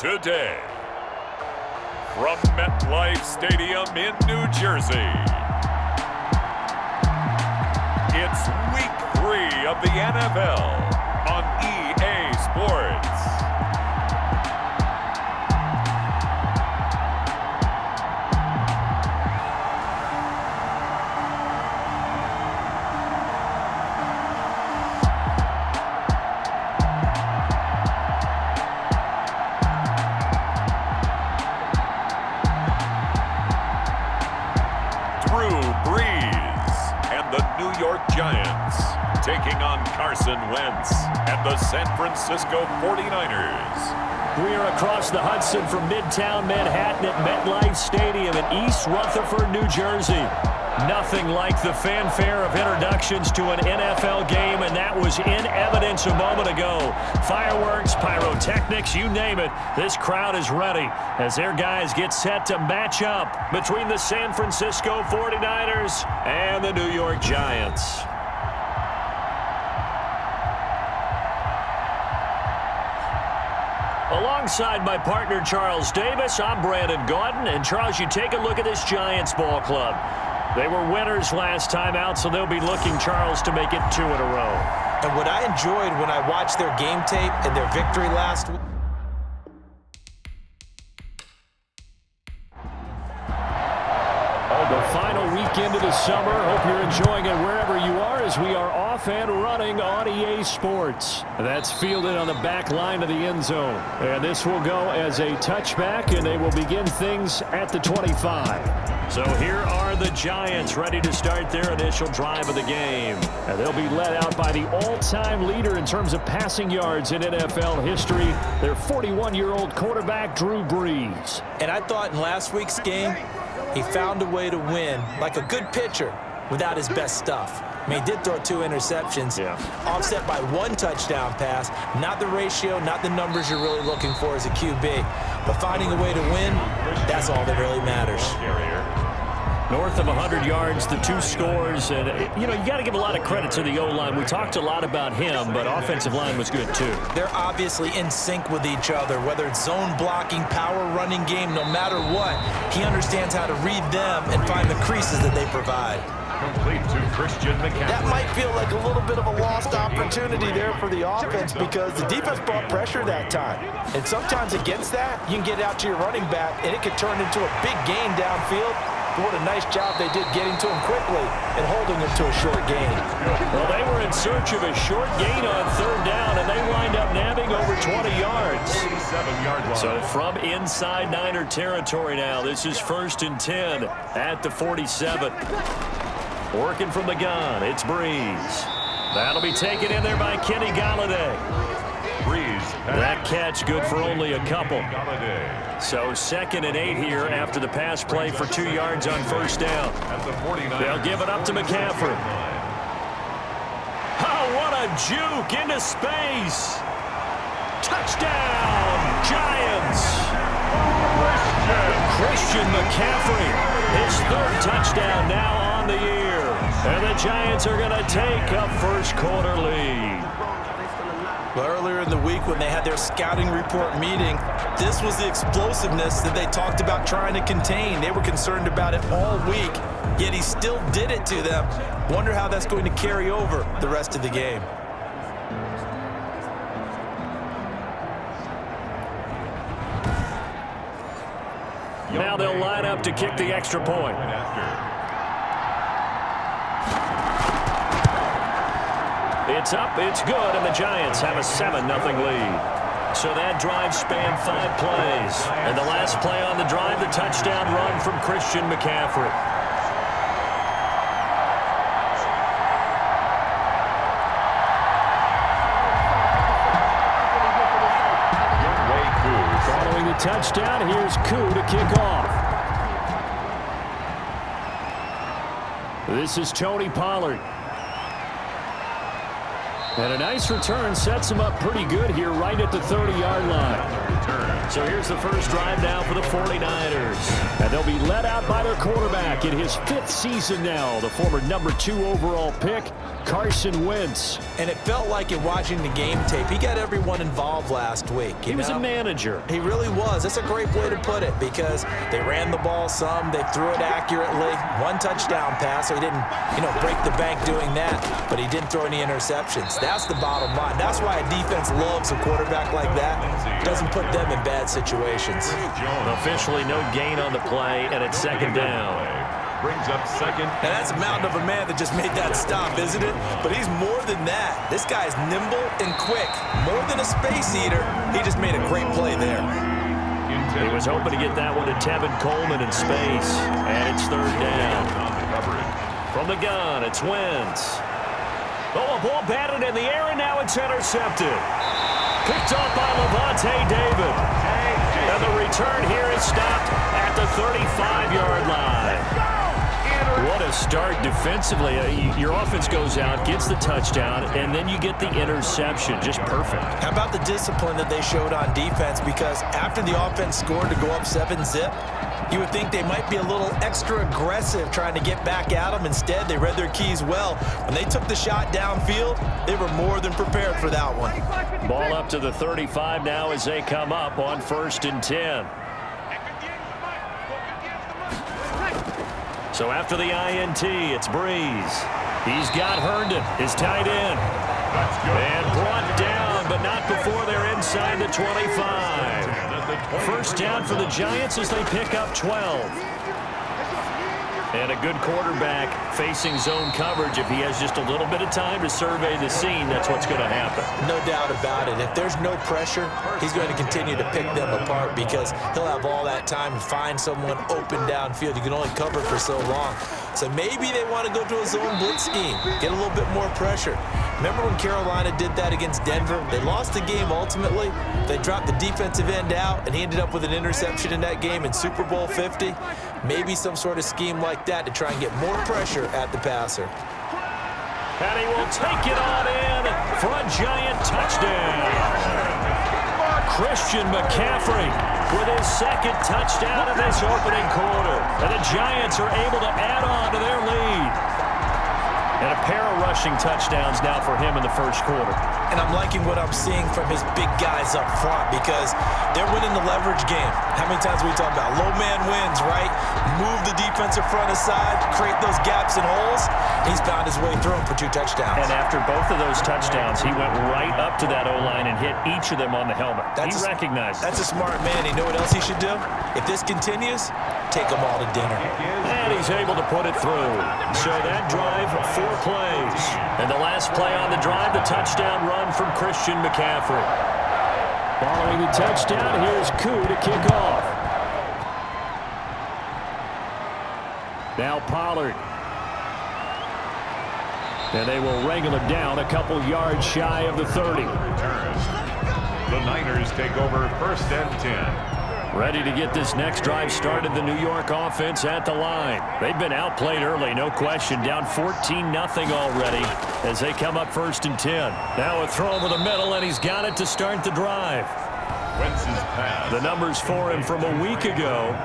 today. From MetLife Stadium in New Jersey, it's Week 3 of the NFL on EA Sports. Giants taking on Carson Wentz and the San Francisco 49ers. We are across the Hudson from Midtown Manhattan at MetLife Stadium in East Rutherford, New Jersey. Nothing like the fanfare of introductions to an NFL game, and that was in evidence a moment ago. Fireworks, pyrotechnics, you name it. This crowd is ready as their guys get set to match up between the San Francisco 49ers and the New York Giants. Alongside my partner, Charles Davis, I'm Brandon Gordon. And, Charles, you take a look at this Giants ball club. They were winners last time out, so they'll be looking, Charles, to make it 2 in a row. And what I enjoyed when I watched their game tape and their victory last week. The final weekend of the summer. Hope you're enjoying it wherever you are as we are off and running on EA Sports. That's fielded on the back line of the end zone. And this will go as a touchback, and they will begin things at the 25. So here are the Giants ready to start their initial drive of the game. And they'll be led out by the all-time leader in terms of passing yards in NFL history, their 41-year-old quarterback, Drew Brees. And I thought in last week's game, he found a way to win, like a good pitcher, without his best stuff. I mean, he did throw 2 interceptions, offset by 1 touchdown pass. Not the ratio, not the numbers you're really looking for as a QB. But finding a way to win, that's all that really matters. North of 100 yards, the 2 scores. And, you got to give a lot of credit to the O-line. We talked a lot about him, but offensive line was good, too. They're obviously in sync with each other, whether it's zone blocking, power running game, no matter what. He understands how to read them and find the creases that they provide. Complete to Christian McCaffrey. That might feel like a little bit of a lost opportunity there for the offense because the defense brought pressure that time. And sometimes against that, you can get out to your running back, and it could turn into a big gain downfield. But what a nice job they did getting to him quickly and holding him to a short gain. Well, they were in search of a short gain on 3rd down, and they wind up nabbing over 20 yards. 47-yard line. So from inside Niner territory now, this is 1st and 10 at the 47. Working from the gun, it's Brees. That'll be taken in there by Kenny Golladay. Brees. That catch good for only a couple. So 2nd and 8 here after the pass play for 2 yards on 1st down. They'll give it up to McCaffrey. Oh, what a juke into space. Touchdown, Giants. Christian McCaffrey, his 3rd touchdown now on the year. And the Giants are going to take a first-quarter lead. Well, earlier in the week when they had their scouting report meeting, this was the explosiveness that they talked about trying to contain. They were concerned about it all week, yet he still did it to them. Wonder how that's going to carry over the rest of the game. Now they'll line up to kick the extra point. It's up, it's good, and the Giants have a 7-0 lead. So that drive spanned 5 plays. And the last play on the drive, the touchdown run from Christian McCaffrey. Following the touchdown, here's Koo to kick off. This is Tony Pollard. And a nice return sets him up pretty good here right at the 30-yard line. So here's the first drive now for the 49ers. And they'll be led out by their quarterback in his 5th season now, the former #2 overall pick, Carson Wentz. And it felt like in watching the game tape, he got everyone involved last week. He was a manager. He really was. That's a great way to put it because they ran the ball some, they threw it accurately. 1 touchdown pass, so he didn't, break the bank doing that, but he didn't throw any interceptions. That's the bottom line. That's why a defense loves a quarterback like that. Doesn't put them in bad situations. Officially no gain on the play, and it's 2nd down. Brings up 2nd. And that's a mountain of a man that just made that stop, isn't it? But he's more than that. This guy's nimble and quick. More than a space eater. He just made a great play there. He was hoping to get that one to Tevin Coleman in space. And it's 3rd down. From the gun, it's Wentz. Oh, a ball batted in the air, and now it's intercepted. Picked off by Levante David. And the return here is stopped at the 35-yard line. What a start defensively. Your offense goes out, gets the touchdown, and then you get the interception. Just perfect. How about the discipline that they showed on defense? Because after the offense scored to go up 7-zip, you would think they might be a little extra aggressive trying to get back at them. Instead, they read their keys well. When they took the shot downfield, they were more than prepared for that one. Ball up to the 35 now as they come up on 1st and 10. So after the INT, it's Breeze. He's got Herndon, his tight end. And brought down, but not before they're inside the 25. 1st down for the Giants as they pick up 12. And a good quarterback facing zone coverage. If he has just a little bit of time to survey the scene, that's what's going to happen. No doubt about it. If there's no pressure, he's going to continue to pick them apart because he'll have all that time to find someone open downfield. You can only cover for so long. So maybe they want to go to a zone blitz scheme, get a little bit more pressure. Remember when Carolina did that against Denver? They lost the game ultimately. They dropped the defensive end out, and he ended up with an interception in that game in Super Bowl 50. Maybe some sort of scheme like that to try and get more pressure at the passer. And he will take it on in for a Giant touchdown. Christian McCaffrey with his 2nd touchdown in this opening quarter. And the Giants are able to add on to their lead. And a pair of rushing touchdowns now for him in the 1st quarter. And I'm liking what I'm seeing from his big guys up front because they're winning the leverage game. How many times we talk about low man wins, right? Move the defensive front aside, create those gaps and holes. He's found his way through them for 2 touchdowns. And after both of those touchdowns, he went right up to that O-line and hit each of them on the helmet. He recognized it. That's a smart man. You know what else he should do? If this continues, take them all to dinner. And he's able to put it through. So that drive, 4 plays. And the last play on the drive, the touchdown run from Christian McCaffrey. Following the touchdown, here's Koo to kick off. Now Pollard. And they will wrangle it down a couple yards shy of the 30. The Niners take over 1st and 10. Ready to get this next drive started, the New York offense at the line. They've been outplayed early, no question. Down 14-0 already as they come up 1st and 10. Now a throw over the middle, and he's got it to start the drive. Wentz's pass. The numbers for him from a week ago,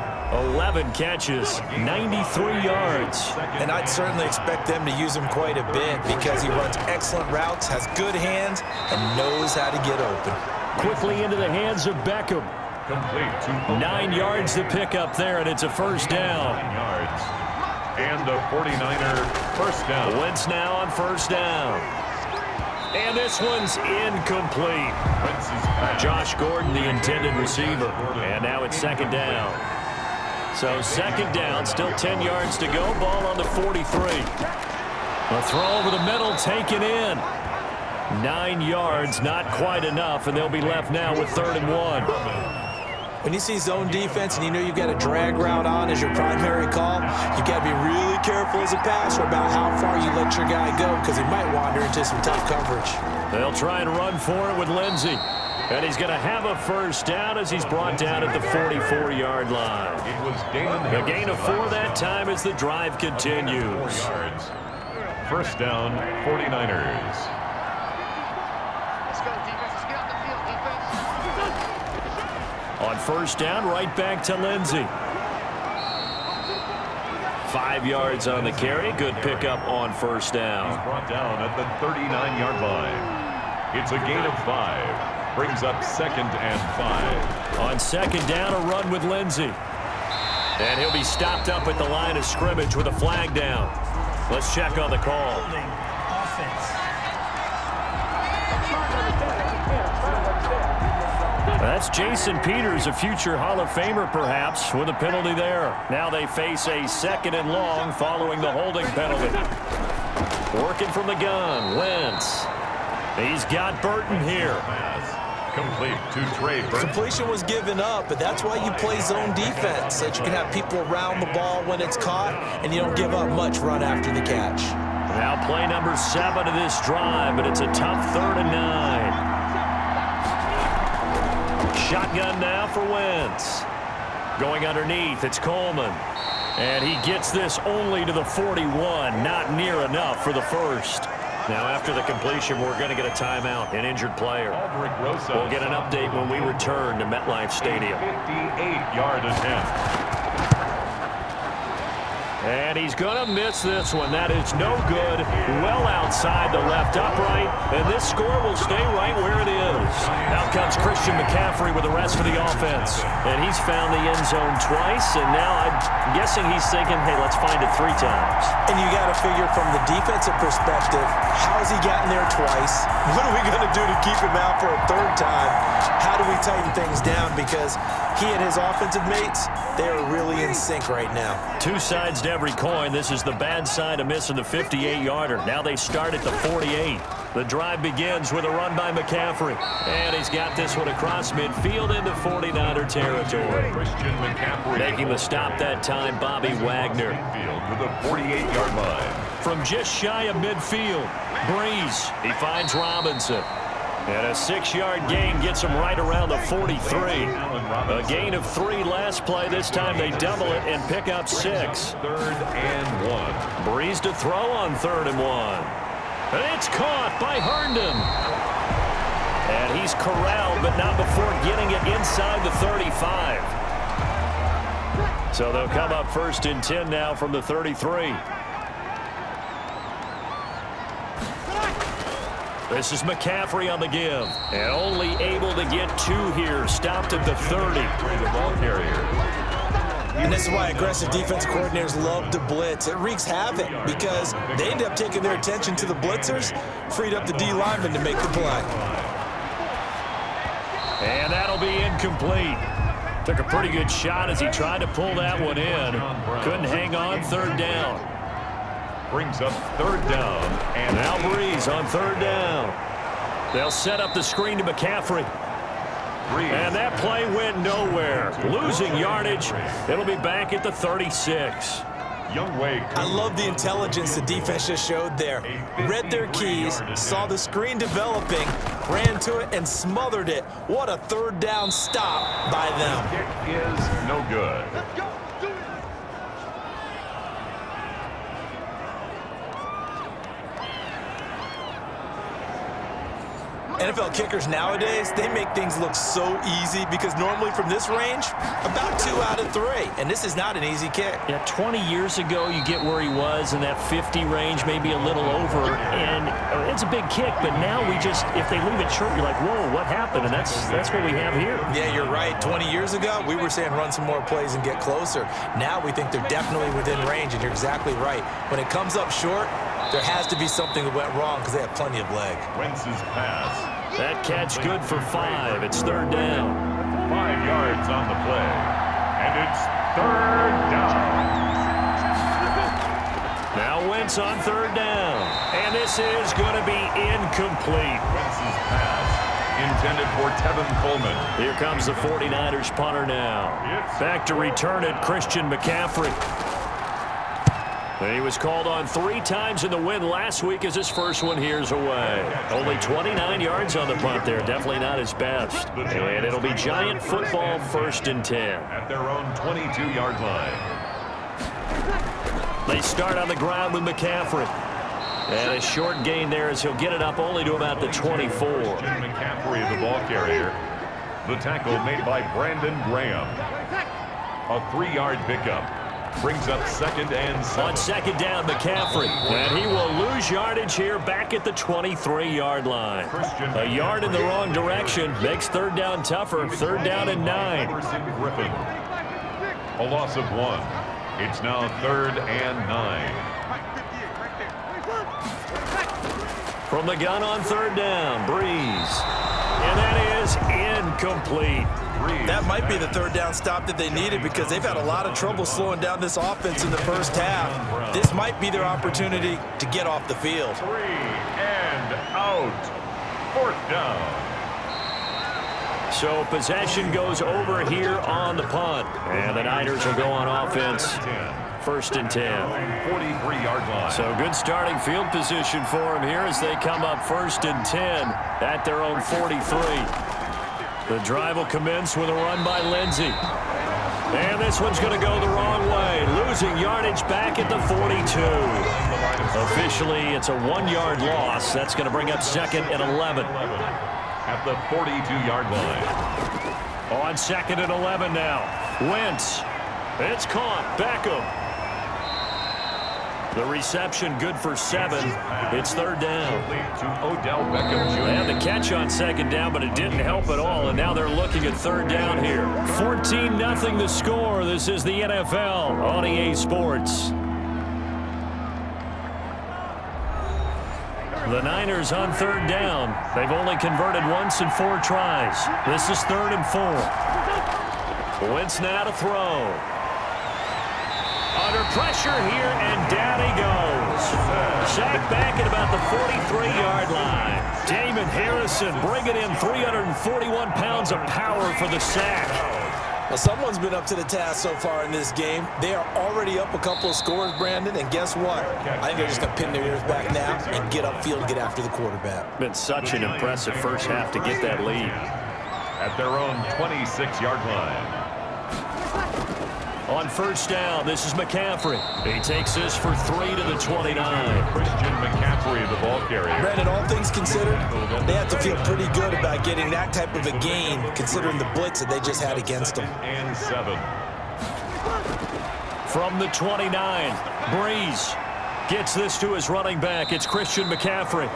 11 catches, 93 yards. And I'd certainly expect them to use him quite a bit because he runs excellent routes, has good hands, and knows how to get open. Quickly into the hands of Beckham. Complete. 9 yards to pick up there, and it's a 1st down. 9 yards. And a 49er 1st down. Wentz now on 1st down. And this one's incomplete. Josh Gordon, the intended receiver. And now it's 2nd down. So 2nd down, still 10 yards to go. Ball on the 43. A throw over the middle, taken in. 9 yards, not quite enough, and they'll be left now with 3rd and 1. When you see zone defense and you know you've got a drag route on as your primary call, you got to be really careful as a passer about how far you let your guy go because he might wander into some tough coverage. They'll try and run for it with Lindsey. And he's going to have a 1st down as he's brought down at the 44-yard line. A gain of 4 that time as the drive continues. 1st down, 49ers. On first down, right back to Lindsey. 5 yards on the carry. Good pickup on first down. He's brought down at the 39-yard line. It's a gain of 5. Brings up 2nd and 5. On 2nd down, a run with Lindsey. And he'll be stopped up at the line of scrimmage with a flag down. Let's check on the call. That's Jason Peters, a future Hall of Famer, perhaps, with a penalty there. Now they face a 2nd and long following the holding penalty. Working from the gun, Wentz. He's got Burton here. Complete to Trey Burton. Completion was given up, but that's why you play zone defense, so that you can have people around the ball when it's caught, and you don't give up much run after the catch. Now play number 7 of this drive, but it's a tough 3rd and 9. Shotgun now for Wentz. Going underneath, it's Coleman. And he gets this only to the 41, not near enough for the first. Now after the completion, we're going to get a timeout, an injured player. We'll get an update when we return to MetLife Stadium. 58-yard attempt. And he's going to miss this one. That is no good. Well outside the left upright. And this score will stay right where it is. Out comes Christian McCaffrey with the rest of the offense. And he's found the end zone twice. And now I'm guessing he's thinking, hey, let's find it 3 times. And you got to figure from the defensive perspective, how has he gotten there twice? What are we going to do to keep him out for a 3rd time? How do we tighten things down? Because he and his offensive mates, they are really in sync right now. 2 sides to every coin. This is the bad side of missing the 58-yarder. Now they start at the 48. The drive begins with a run by McCaffrey. And he's got this one across midfield into 49er territory. Christian McCaffrey making the stop that time, Bobby Wagner. With a 48-yard line. From just shy of midfield, Breeze. He finds Robinson. And a 6-yard gain gets him right around the 43. A gain of 3 last play. This time they double it and pick up 6. 3rd and 1. Breeze to throw on 3rd and 1. And it's caught by Herndon. And he's corralled, but not before getting it inside the 35. So they'll come up 1st and 10 now from the 33. This is McCaffrey on the give. And only able to get 2 here. Stopped at the 30. The ball carrier. And this is why aggressive defensive coordinators love to blitz. It wreaks havoc because they end up taking their attention to the blitzers, freed up the D lineman to make the play. And that'll be incomplete. Took a pretty good shot as he tried to pull that one in. Couldn't hang on. 3rd down. Brings up 3rd down. And now Breeze on 3rd down. They'll set up the screen to McCaffrey. And that play went nowhere. Losing yardage. It'll be back at the 36. I love the intelligence the defense just showed there. Read their keys, saw the screen developing, ran to it, and smothered it. What a 3rd down stop by them. Kick is no good. NFL kickers nowadays, they make things look so easy because normally from this range, about 2 out of 3. And this is not an easy kick. Yeah, 20 years ago, you get where he was in that 50 range, maybe a little over. And it's a big kick, but now we just, if they leave it short, you're like, whoa, what happened? And that's what we have here. Yeah, you're right. 20 years ago, we were saying run some more plays and get closer. Now we think they're definitely within range, and you're exactly right. When it comes up short, there has to be something that went wrong because they have plenty of leg. Wentz's pass. That catch good for 5. It's 3rd down. 5 yards on the play. And it's 3rd down. Now Wentz on 3rd down. And this is going to be incomplete. Wentz's pass intended for Tevin Coleman. Here comes the 49ers punter now. Back to return it, Christian McCaffrey. He was called on 3 times in the win last week as his first one here's away. Only 29 yards on the punt there. Definitely not his best. And it'll be Giant football 1st and 10. At their own 22-yard line. They start on the ground with McCaffrey. And a short gain there as he'll get it up only to about the 24. McCaffrey, the ball carrier. The tackle made by Brandon Graham. A 3-yard pickup. Brings up 2nd and 7. On 2nd down, McCaffrey. And he will lose yardage here back at the 23-yard line. A yard in the wrong direction makes 3rd down tougher. 3rd down and 9. Griffin. A loss of 1. It's now 3rd and 9. From the gun on 3rd down, Breeze. And that is incomplete. That might be the 3rd down stop that they needed because they've had a lot of trouble slowing down this offense in the first half. This might be their opportunity to get off the field. 3 and out. 4th down. So possession goes over here on the punt. And the Niners will go on offense. 1st and 10. 43-yard line. So good starting field position for them here as they come up 1st and 10 at their own 43. The drive will commence with a run by Lindsey. And this one's going to go the wrong way. Losing yardage back at the 42. Officially, it's a 1-yard loss. That's going to bring up 2nd and 11. At the 42-yard line. On 2nd and 11 now. Wentz. It's caught. Beckham. The reception good for 7. It's 3rd down. To Odell Beckham Jr. They had the catch on 2nd down, but it didn't help at all, and now they're looking at 3rd down here. 14-0 the score. This is the NFL on EA Sports. The Niners on 3rd down. They've only converted once in 4 tries. This is 3rd and 4. Wentz now to throw. Under pressure here, and down he goes. Sacked back at about the 43-yard line. Damon Harrison bringing in 341 pounds of power for the sack. Well, someone's been up to the task so far in this game. They are already up a couple of scores, Brandon, and guess what? I think they're just going to pin their ears back now and get upfield and get after the quarterback. Been such an impressive first half to get that lead. At their own 26-yard line. On 1st down, this is McCaffrey. He takes this for 3 to the 29. Christian McCaffrey, the ball carrier. Brandon, all things considered, they have to feel pretty good about getting that type of a gain, considering the blitz that they just had against them. And 7. From the 29, Breeze gets this to his running back. It's Christian McCaffrey.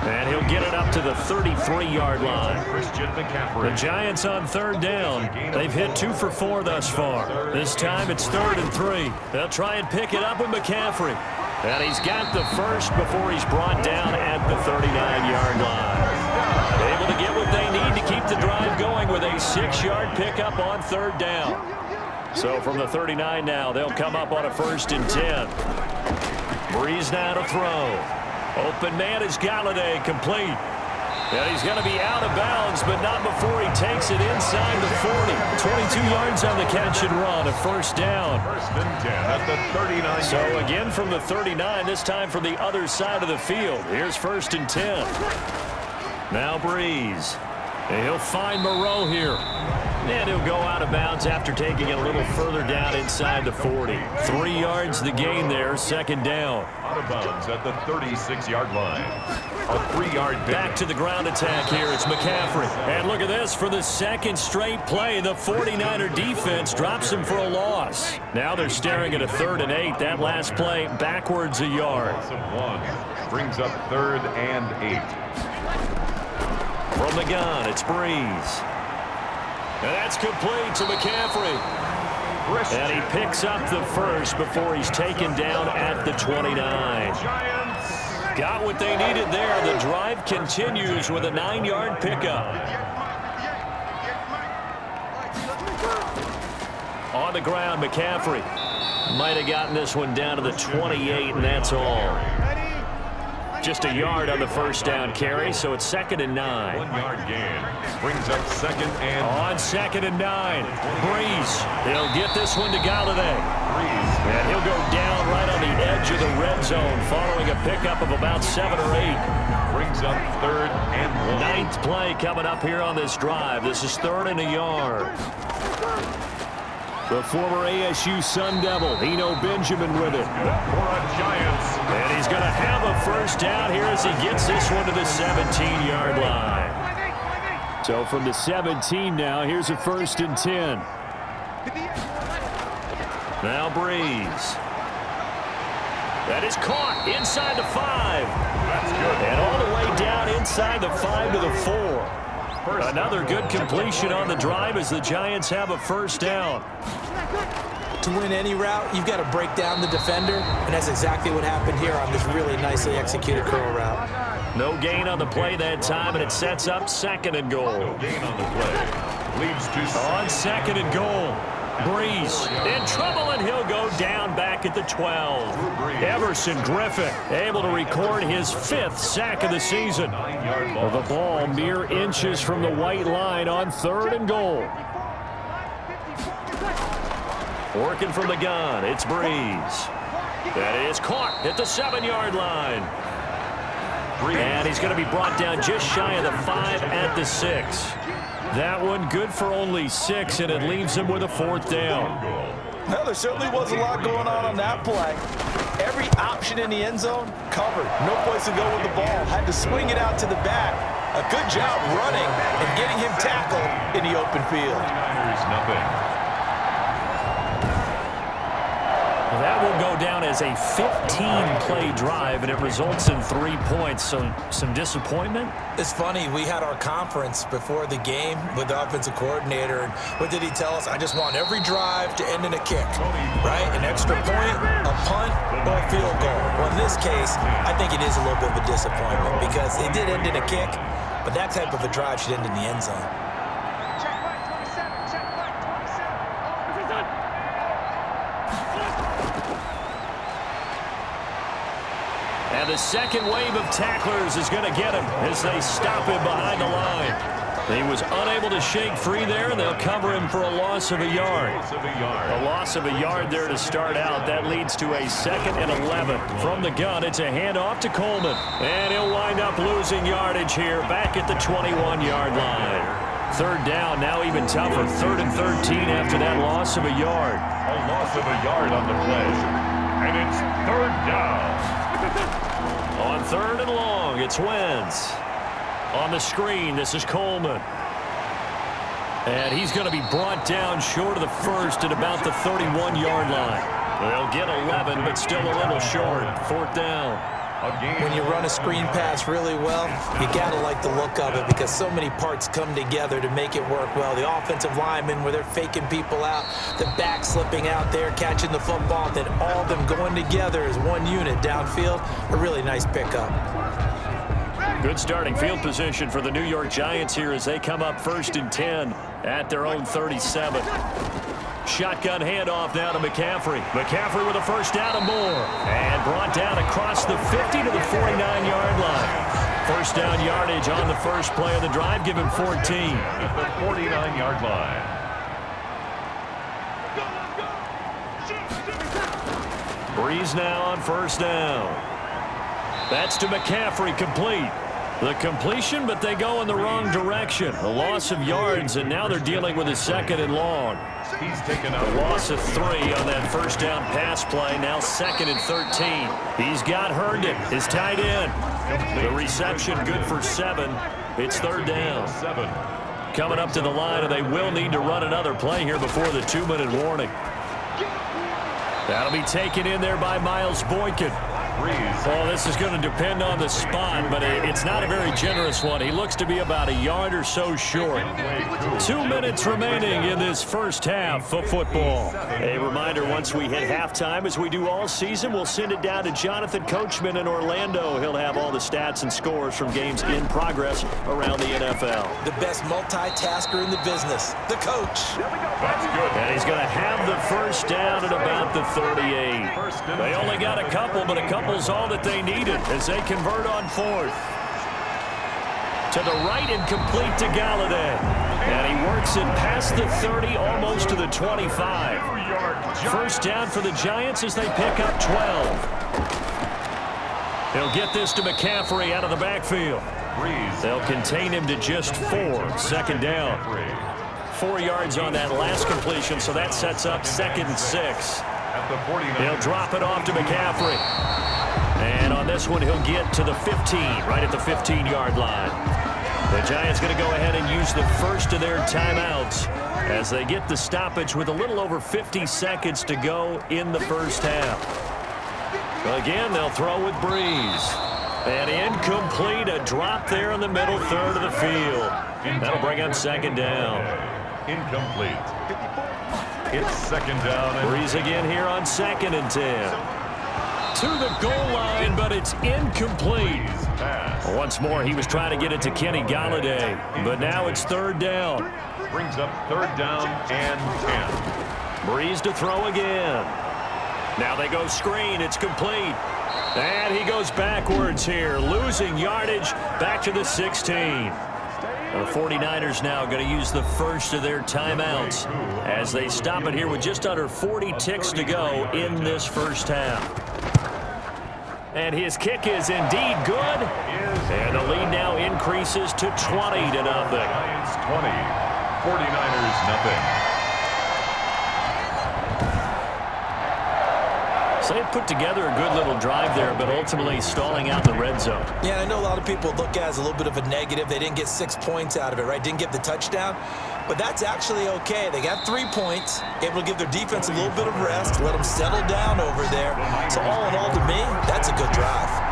And he'll get it up to the 33-yard line. Christian McCaffrey. The Giants on 3rd down. They've hit 2 for 4 thus far. This time it's 3rd and 3. They'll try and pick it up with McCaffrey. And he's got the first before he's brought down at the 39-yard line. Able to get what they need to keep the drive going with a 6-yard pickup on 3rd down. So from the 39 now, they'll come up on a 1st and 10. Breeze now to throw. Open man is Galladay, complete. And he's going to be out of bounds, but not before he takes it inside the 40. 22 yards on the catch and run, a 1st down. 1st and 10 at the 39. So again from the 39, this time from the other side of the field. Here's 1st and 10. Now Breeze. And he'll find Moreau here. And he'll go out of bounds after taking it a little further down inside the 40. 3 yards the gain there, 2nd down. Out of bounds at the 36-yard line. A 3-yard pick. Back to the ground attack here. It's McCaffrey. And look at this. For the 2nd straight play, the 49er defense drops him for a loss. Now they're staring at a 3rd and 8. That last play backwards a yard. Loss of 1. Brings up 3rd and 8. From the gun, it's Breeze. And that's complete to McCaffrey. And he picks up the first before he's taken down at the 29. Got what they needed there. The drive continues with a 9-yard pickup. On the ground, McCaffrey might have gotten this one down to the 28, and that's all. Just a yard on the 1st down carry, so it's 2nd and 9. 1-yard gain. Brings up 2nd and... On 2nd and 9. Breeze. He'll get this one to Galladay. And he'll go down right on the edge of the red zone following a pickup of about 7 or 8. Brings up 3rd and 1. 9th play coming up here on this drive. This is 3rd and a yard. The former ASU Sun Devil, Eno Benjamin with it. For a Giants. And he's going to have a 1st down here as he gets this one to the 17-yard line. So from the 17 now, here's a 1st and 10. Now Breeze. That is caught inside the 5. That's good. And all the way down inside the 5 to the 4. Another good completion on the drive as the Giants have a 1st down. To win any route, you've got to break down the defender, and that's exactly what happened here on this really nicely executed curl route. No gain on the play that time, and it sets up 2nd and goal. No gain on the play. Leads to On 2nd and goal. Breeze in trouble, and he'll go down back at the 12. Everson Griffin able to record his 5th sack of the season. The ball mere inches from the white line on 3rd and goal. Working from the gun, it's Breeze. That is caught at the 7-yard line. And he's going to be brought down just shy of the 5 at the 6. That one good for only 6, and it leaves him with a 4th down. Well, there certainly was a lot going on that play. Every option in the end zone covered. No place to go with the ball. Had to swing it out to the back. A good job running and getting him tackled in the open field. 49ers nothing. That will go down as a 15-play drive, and it results in 3 points. So some disappointment? It's funny, we had our conference before the game with the offensive coordinator, and what did he tell us? I just want every drive to end in a kick, right? An extra point, a punt, or a field goal. Well, in this case, I think it is a little bit of a disappointment because it did end in a kick, but that type of a drive should end in the end zone. And the second wave of tacklers is going to get him as they stop him behind the line. He was unable to shake free there, and they'll cover him for a loss of a yard. A loss of a yard there to start out. That leads to a 2nd and 11. From the gun, it's a handoff to Coleman. And he'll wind up losing yardage here back at the 21-yard line. 3rd down, now even tougher. 3rd and 13 after that loss of a yard. A loss of a yard on the play. And it's 3rd down. On 3rd and long, it's Wentz. On the screen, this is Coleman. And he's going to be brought down short of the 1st at about the 31-yard line. They'll get 11, but still a little short. 4th down. When you run a screen pass really well, you got to like the look of it because so many parts come together to make it work well. The offensive linemen, where they're faking people out, the back slipping out there, catching the football, then all of them going together as one unit downfield. A really nice pickup. Good starting field position for the New York Giants here as they come up 1st and 10 at their own 37. Shotgun handoff now to McCaffrey. McCaffrey with a 1st down and more. And brought down across the 50 to the 49-yard line. 1st down yardage on the first play of the drive. Give him 14. At the 49-yard line. Breeze now on 1st down. That's to McCaffrey, complete. The completion, but they go in the wrong direction. A loss of yards, and now they're dealing with a 2nd and long. He's taken out A loss of 3 on that 1st down pass play. Now 2nd and 13. He's got Herndon, his tight end. The reception good for 7. It's 3rd down. 7. Coming up to the line, and they will need to run another play here before the 2-minute warning. That'll be taken in there by Miles Boykin. Well, this is going to depend on the spot, but it's not a very generous one. He looks to be about a yard or so short. 2 minutes remaining in this first half of football. A reminder, once we hit halftime, as we do all season, we'll send it down to Jonathan Coachman in Orlando. He'll have all the stats and scores from games in progress around the NFL. The best multitasker in the business, the coach. That's good. And he's going to have the 1st down at about the 38. They only got a couple, but a couple's all that they needed as they convert on 4th. To the right and complete to Galladay. And he works it past the 30, almost to the 25. 1st down for the Giants as they pick up 12. He'll get this to McCaffrey out of the backfield. They'll contain him to just 4. 2nd down. 4 yards on that last completion, so that sets up 2nd and 6. He'll drop it off to McCaffrey. And on this one, he'll get to the 15, right at the 15-yard line. The Giants going to go ahead and use the first of their timeouts as they get the stoppage with a little over 50 seconds to go in the first half. Again, they'll throw with Breeze. And incomplete, a drop there in the middle third of the field. That'll bring up second down. Incomplete. It's second down. Breeze again here on 2nd and 10. To the goal line, but it's incomplete. Once more, he was trying to get it to Kenny Galladay, but now it's 3rd down. Brings up 3rd down and 10. Breeze to throw again. Now they go screen. It's complete. And he goes backwards here, losing yardage back to the 16. The 49ers now going to use the first of their timeouts as they stop it here with just under 40 ticks to go in this first half. And his kick is indeed good. And the lead now increases to 20-0. Giants 20, 49ers nothing. So they put together a good little drive there, but ultimately stalling out in the red zone. Yeah, I know a lot of people look at it as a little bit of a negative. They didn't get 6 points out of it, right? Didn't get the touchdown. But that's actually okay. They got 3 points, able to give their defense a little bit of rest, let them settle down over there. So all in all, to me, that's a good drive.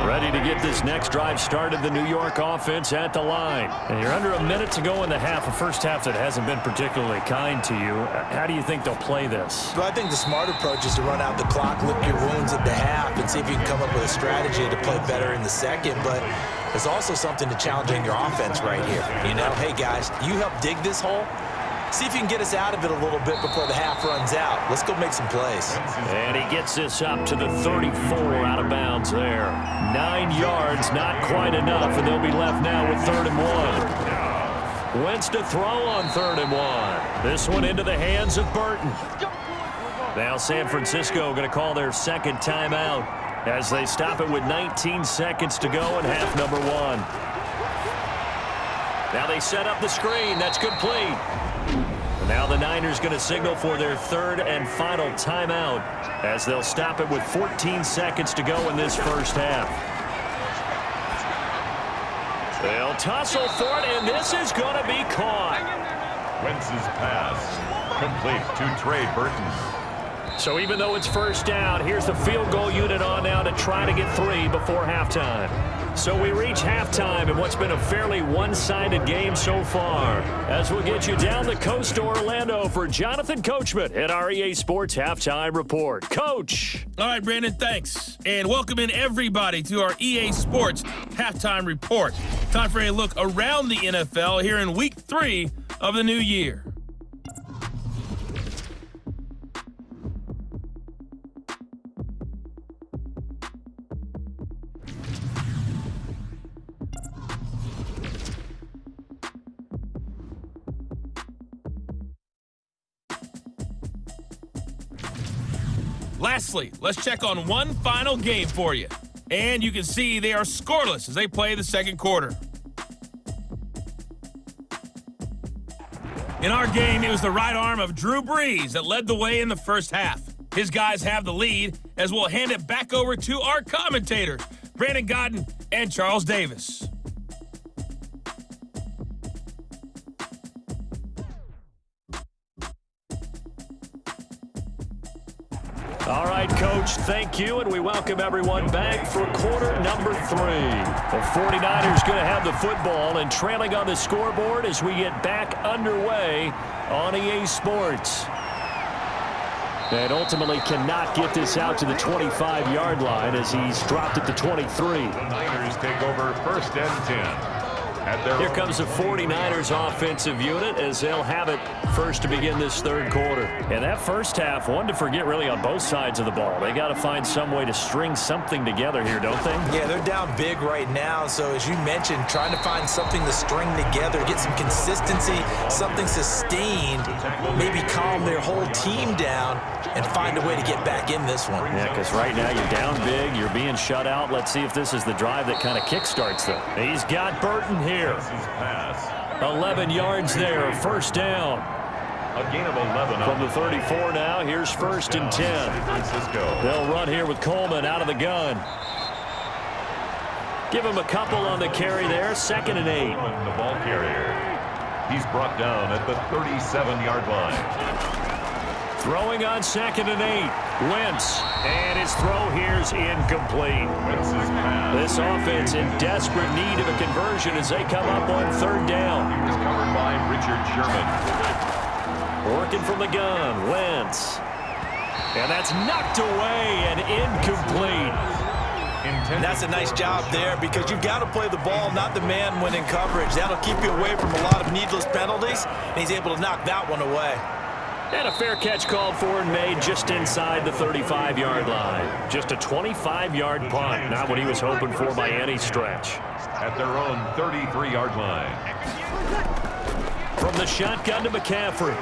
Ready to get this next drive started, the New York offense at the line. And you're under a minute to go in the half, a first half that hasn't been particularly kind to you. How do you think they'll play this? Well, I think the smart approach is to run out the clock, lick your wounds at the half, and see if you can come up with a strategy to play better in the second. But there's also something to challenging your offense right here. You know, hey, guys, you help dig this hole. See if you can get us out of it a little bit before the half runs out. Let's go make some plays. And he gets this up to the 34 out of bounds there. 9 yards, not quite enough, and they'll be left now with 3rd and 1. Wentz to throw on 3rd and 1. This one into the hands of Burton. Now San Francisco going to call their second timeout as they stop it with 19 seconds to go in half number 1. Now they set up the screen. That's complete. Now the Niners going to signal for their 3rd and final timeout as they'll stop it with 14 seconds to go in this first half. They'll tussle for it, and this is going to be caught. Wentz's pass complete to Trey Burton. So even though it's first down, here's the field goal unit on now to try to get 3 before halftime. So we reach halftime in what's been a fairly one-sided game so far. As we'll get you down the coast to Orlando for Jonathan Coachman at our EA Sports Halftime Report. Coach. All right, Brandon, thanks. And welcome in everybody to our EA Sports Halftime Report. Time for a look around the NFL here in Week 3 of the new year. Lastly, let's check on one final game for you. And you can see they are scoreless as they play the second quarter. In our game, it was the right arm of Drew Brees that led the way in the first half. His guys have the lead as we'll hand it back over to our commentators, Brandon Godden and Charles Davis. All right, Coach, thank you, and we welcome everyone back for quarter number 3. The 49ers going to have the football and trailing on the scoreboard as we get back underway on EA Sports. And ultimately cannot get this out to the 25-yard line as he's dropped at the 23. The Niners take over 1st and 10. Here comes the 49ers offensive unit as they'll have it first to begin this third quarter. And that first half, one to forget really on both sides of the ball. They got to find some way to string something together here, don't they? Yeah, they're down big right now. So as you mentioned, trying to find something to string together, get some consistency, something sustained, maybe calm their whole team down and find a way to get back in this one. Yeah, because right now you're down big, you're being shut out. Let's see if this is the drive that kind of kickstarts them. He's got Burton here. 11 yards there, first down. A gain of 11 from the 34 now. Here's 1st and 10. They'll run here with Coleman out of the gun. Give him a couple on the carry there. 2nd and 8. The ball carrier. He's brought down at the 37-yard line. Throwing on 2nd and 8. Wentz. And his throw here's incomplete. Wentz's pass. This offense in desperate need of a conversion as they come up on 3rd down. He was covered by Richard Sherman. Working from the gun. Wentz. And that's knocked away and incomplete. That's a nice job there because you've got to play the ball, not the man when in coverage. That'll keep you away from a lot of needless penalties, and he's able to knock that one away. And a fair catch called for and made just inside the 35-yard line. Just a 25-yard punt, not what he was hoping for by any stretch. At their own 33-yard line. From the shotgun to McCaffrey.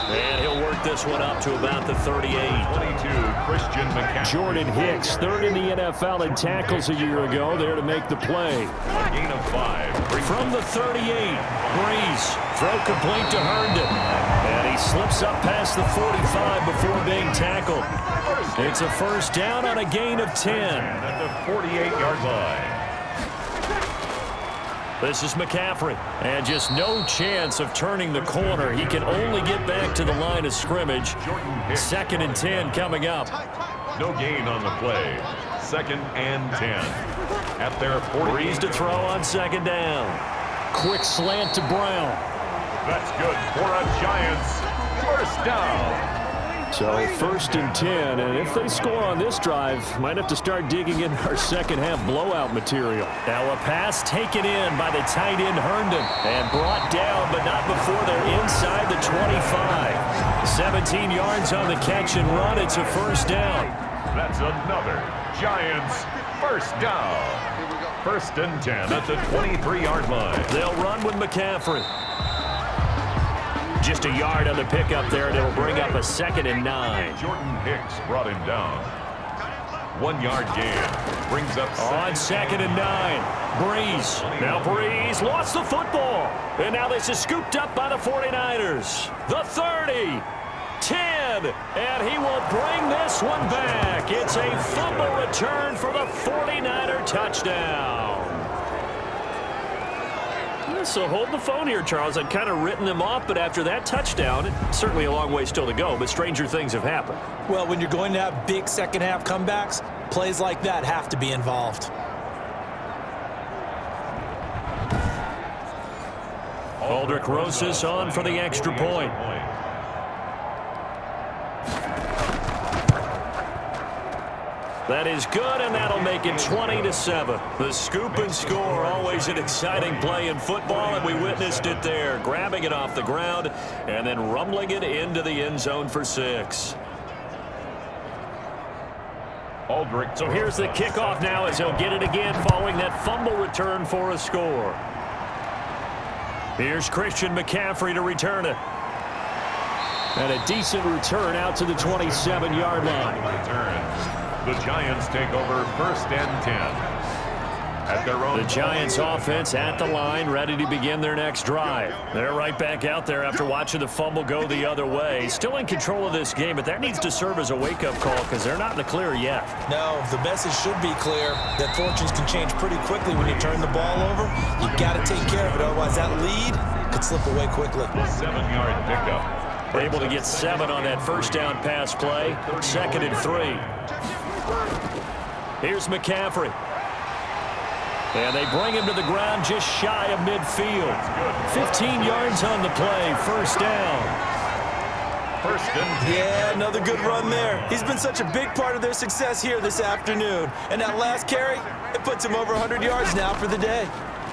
And he'll work this one up to about the 38. 22, Christian McCaffrey. Jordan Hicks, 3rd in the NFL in tackles a year ago, there to make the play. A gain of 5. From the 38, Breeze, throw complete to Herndon. And he slips up past the 45 before being tackled. It's a 1st down on a gain of 10. At the 48-yard line. This is McCaffrey, and just no chance of turning the corner. He can only get back to the line of scrimmage. 2nd and 10 coming up. No gain on the play. 2nd and 10. At their 40. Breeze to throw on 2nd down. Quick slant to Brown. That's good for a Giants 1st down. So 1st and 10, and if they score on this drive, might have to start digging in our 2nd half blowout material. Now a pass taken in by the tight end Herndon and brought down, but not before they're inside the 25. 17 yards on the catch and run. It's a 1st down. That's another Giants 1st down. 1st and 10 at the 23-yard line. They'll run with McCaffrey. Just a yard on the pickup there, and it'll bring up a 2nd and 9. Jordan Hicks brought him down. 1-yard gain. Brings up on 2nd and 9. Breeze. Now Breeze lost the football. And now this is scooped up by the 49ers. The 30. 10. And he will bring this one back. It's a fumble return for the 49er touchdown. So hold the phone here, Charles. I'd kind of written them off, but after that touchdown, it's certainly a long way still to go, but stranger things have happened. Well, when you're going to have big 2nd half comebacks, plays like that have to be involved. Aldrich Rosas on for the extra point. That is good, and that'll make it 20-7. The scoop and score, always an exciting play in football, and we witnessed it there. Grabbing it off the ground and then rumbling it into the end zone for 6. Aldrich. So here's the kickoff now as he'll get it again following that fumble return for a score. Here's Christian McCaffrey to return it. And a decent return out to the 27-yard line. Returns. The Giants take over 1st and 10. At their own. The Giants offense at the line, ready to begin their next drive. They're right back out there after watching the fumble go the other way. Still in control of this game, but that needs to serve as a wake-up call because they're not in the clear yet. No, the message should be clear that fortunes can change pretty quickly when you turn the ball over. You've got to take care of it, otherwise that lead could slip away quickly. 7-yard pickup. Able to get 7 on that 1st down pass play. 2nd and 3. Here's McCaffrey. And they bring him to the ground just shy of midfield. 15 yards on the play, 1st down. 1st and 10. Yeah, another good run there. He's been such a big part of their success here this afternoon. And that last carry, it puts him over 100 yards now for the day.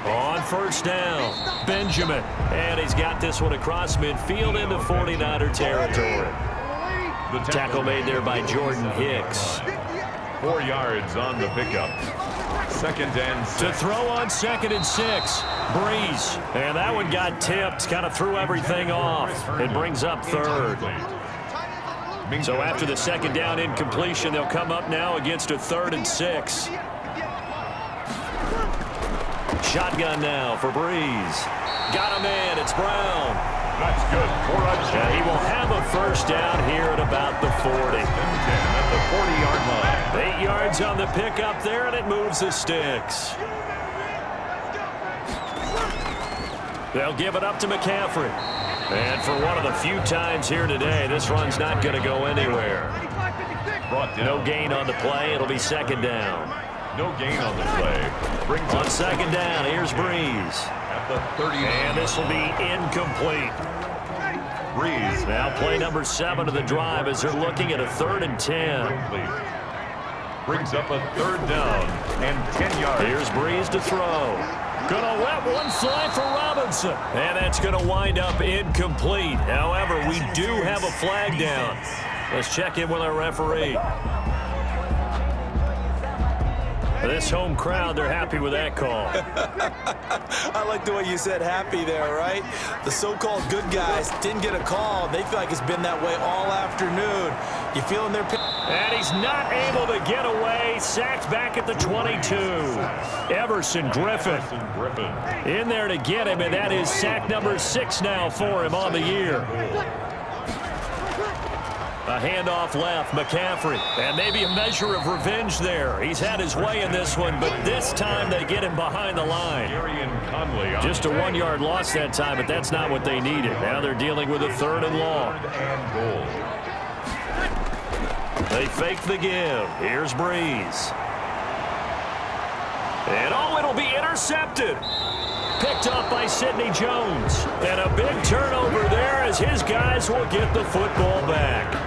On 1st down, Benjamin. And he's got this one across midfield into 49er territory. The tackle made there by Jordan Hicks. 4 yards on the pickup. 2nd and 6. To throw on 2nd and 6. Breeze. And that one got tipped. Kind of threw everything off. It brings up 3rd. So after the 2nd down incompletion, they'll come up now against a 3rd and 6. Shotgun now for Breeze. Got him in. It's Brown. That's good for a And he will have a 1st down here at about the 40. At the 40-yard line. 8 yards on the pickup there, and it moves the sticks. They'll give it up to McCaffrey. And for one of the few times here today, this run's not going to go anywhere. No gain on the play. It'll be second down. No gain on the play. On second down, here's Breeze. At the 39. And this will be incomplete. Breeze. Now play number 7 of the drive as they're looking at a 3rd and 10. Brings up a 3rd down and 10 yards. Here's Breeze to throw. Gonna let one fly for Robinson. And that's gonna wind up incomplete. However, we do have a flag down. Let's check in with our referee. This home crowd, they're happy with that call. I like the way you said happy there, right? The so-called good guys didn't get a call. They feel like it's been that way all afternoon. You feeling their pain? And he's not able to get away. Sacked back at the 22. Everson Griffin in there to get him, and that is sack number 6 now for him on the year. A handoff left, McCaffrey, and maybe a measure of revenge there. He's had his way in this one, but this time they get him behind the line. Just a 1-yard loss that time, but that's not what they needed. Now they're dealing with a 3rd and long. They fake the give. Here's Breeze. And it'll be intercepted. Picked up by Sidney Jones. And a big turnover there as his guys will get the football back.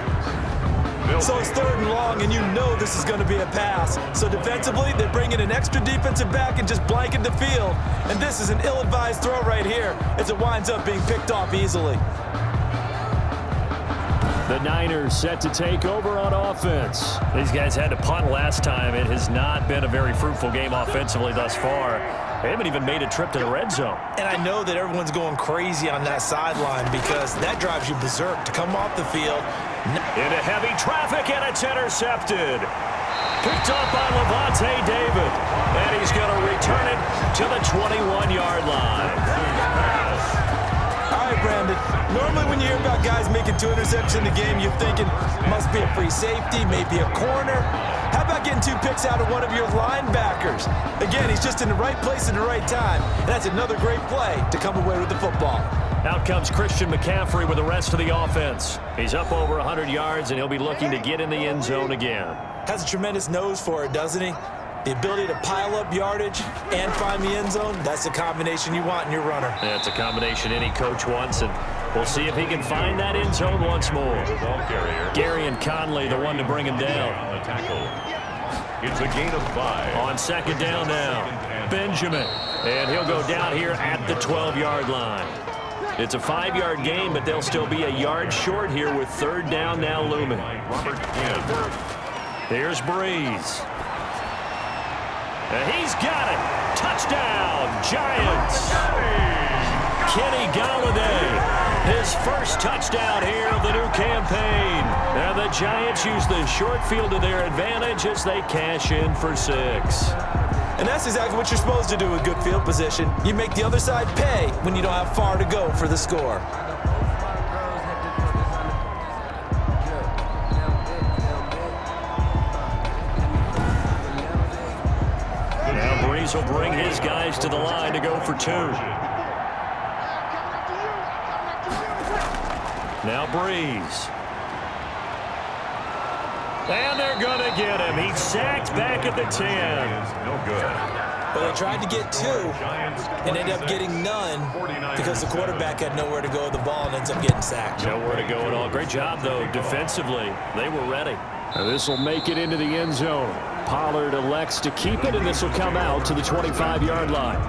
So it's 3rd and long, and you know this is going to be a pass. So defensively, they bring in an extra defensive back and just blanket the field. And this is an ill-advised throw right here as it winds up being picked off easily. The Niners set to take over on offense. These guys had to punt last time. It has not been a very fruitful game offensively thus far. They haven't even made a trip to the red zone. And I know that everyone's going crazy on that sideline because that drives you berserk to come off the field. Into heavy traffic, and it's intercepted. Picked up by Levante David. And he's going to return it to the 21-yard line. All right, Brandon. Normally when you hear about guys making 2 interceptions in the game, you're thinking must be a free safety, maybe a corner. How about getting 2 picks out of one of your linebackers? Again, he's just in the right place at the right time. And that's another great play to come away with the football. Out comes Christian McCaffrey with the rest of the offense. He's up over 100 yards, and he'll be looking to get in the end zone again. Has a tremendous nose for it, doesn't he? The ability to pile up yardage and find the end zone, that's the combination you want in your runner. That's a combination any coach wants, and we'll see if he can find that end zone once more. Gary and Conley, the one to bring him down. On the tackle. It's a gain of 5. On second down now, Benjamin. And he'll go down here at the 12-yard line. It's a 5-yard gain, but they'll still be a yard short here with 3rd down now looming. Here's Breeze. And he's got it. Touchdown, Giants. Kenny Golladay, his first touchdown here of the new campaign. And the Giants use the short field to their advantage as they cash in for 6. And that's exactly what you're supposed to do with good field position. You make the other side pay when you don't have far to go for the score. Now Breeze will bring his guys to the line to go for 2. Now Breeze. And they're going to get him. He's sacked back at the 10. No good. Well, they tried to get 2 and ended up getting none because the quarterback had nowhere to go with the ball and ends up getting sacked. Nowhere to go at all. Great job, though, defensively. They were ready. This will make it into the end zone. Pollard elects to keep it, and this will come out to the 25-yard line.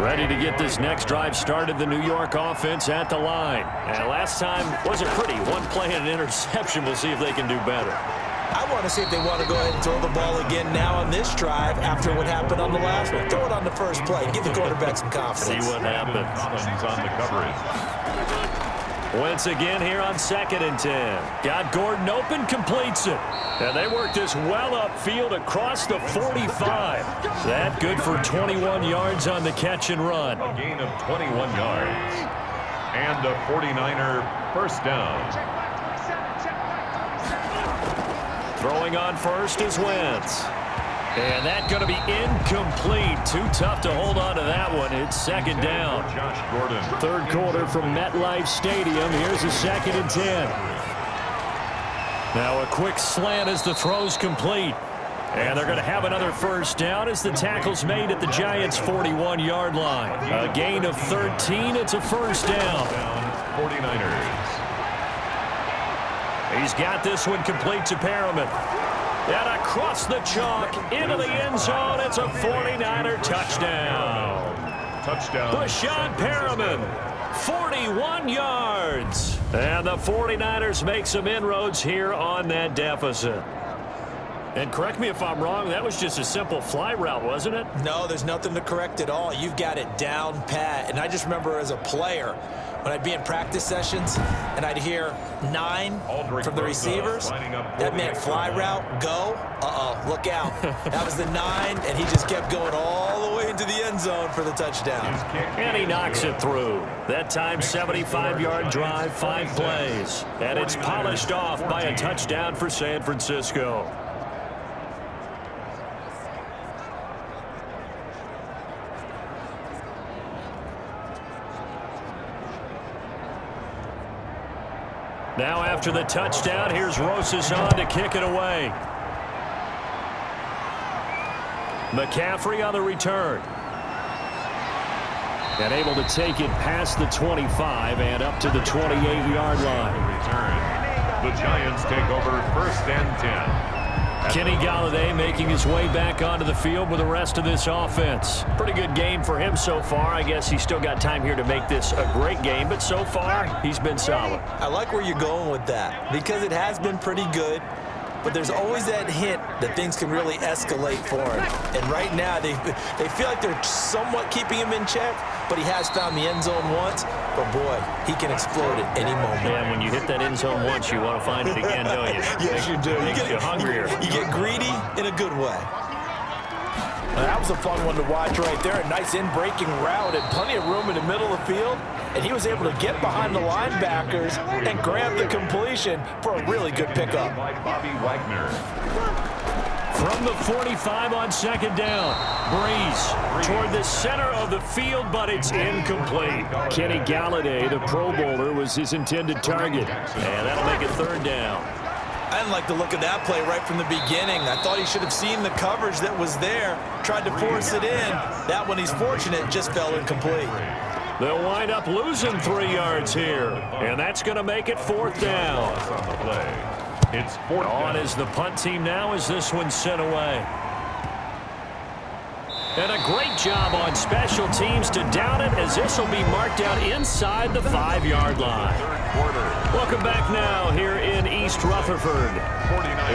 Ready to get this next drive started, the New York offense at the line. And last time wasn't pretty. 1 play and an interception. We'll see if they can do better. I want to see if they want to go ahead and throw the ball again now on this drive after what happened on the last one. Throw it on the first play. Give the quarterback some confidence. See what happens. Collins on the coverage. Once again here on 2nd and 10. Got Gordon open, completes it. And they work this well upfield across the 45. That good for 21 yards on the catch and run. A gain of 21 yards. And a 49er first down. Throwing on first is Wentz. And that's going to be incomplete. Too tough to hold on to that one. It's second down. Third quarter from MetLife Stadium. Here's a 2nd and 10. Now a quick slant as the throw's complete. And they're going to have another first down as the tackle's made at the Giants' 41-yard line. A gain of 13. It's a first down. 49ers. He's got this one complete to Perriman. And across the chalk into the end zone. It's a 49er touchdown. Touchdown. Brashad Perriman, 41 yards. And the 49ers make some inroads here on that deficit. And correct me if I'm wrong, that was just a simple fly route, wasn't it? No, there's nothing to correct at all. You've got it down pat. And I just remember as a player, when I'd be in practice sessions and I'd hear 9 from the receivers, that meant fly route, go, look out. That was the 9, and he just kept going all the way into the end zone for the touchdown. And he knocks it through. That time, 75-yard drive, 5 plays. And it's polished off by a touchdown for San Francisco. Now after the touchdown, here's Rosas on to kick it away. McCaffrey on the return. And able to take it past the 25 and up to the 28-yard line. Return. The Giants take over 1st and 10. Kenny Golladay making his way back onto the field with the rest of this offense. Pretty good game for him so far. I guess he's still got time here to make this a great game, but so far, he's been solid. I like where you're going with that because it has been pretty good, but there's always that hint that things can really escalate for him. And right now, they feel like they're somewhat keeping him in check, but he has found the end zone once. But, boy, he can explode at any moment. Yeah, when you hit that end zone once, you want to find it again, don't you? Yes, you do. You get hungrier. You get greedy in a good way. That was a fun one to watch right there. A nice in-breaking route and plenty of room in the middle of the field. And he was able to get behind the linebackers and grab the completion for a really good pickup. By Bobby Wagner. From the 45 on 2nd down. Breeze toward the center of the field, but it's incomplete. Kenny Golladay, the Pro Bowler, was his intended target. And that'll make it 3rd down. I didn't like the look of that play right from the beginning. I thought he should have seen the coverage that was there, tried to force it in. That one, he's fortunate, just fell incomplete. They'll wind up losing 3 yards here, and that's going to make it 4th down. On the play. It's 4th On down. is the punt team now as this one's sent away. And a great job on special teams to down it as this will be marked out inside the 5-yard line. 3rd quarter. Welcome back now here in East Rutherford.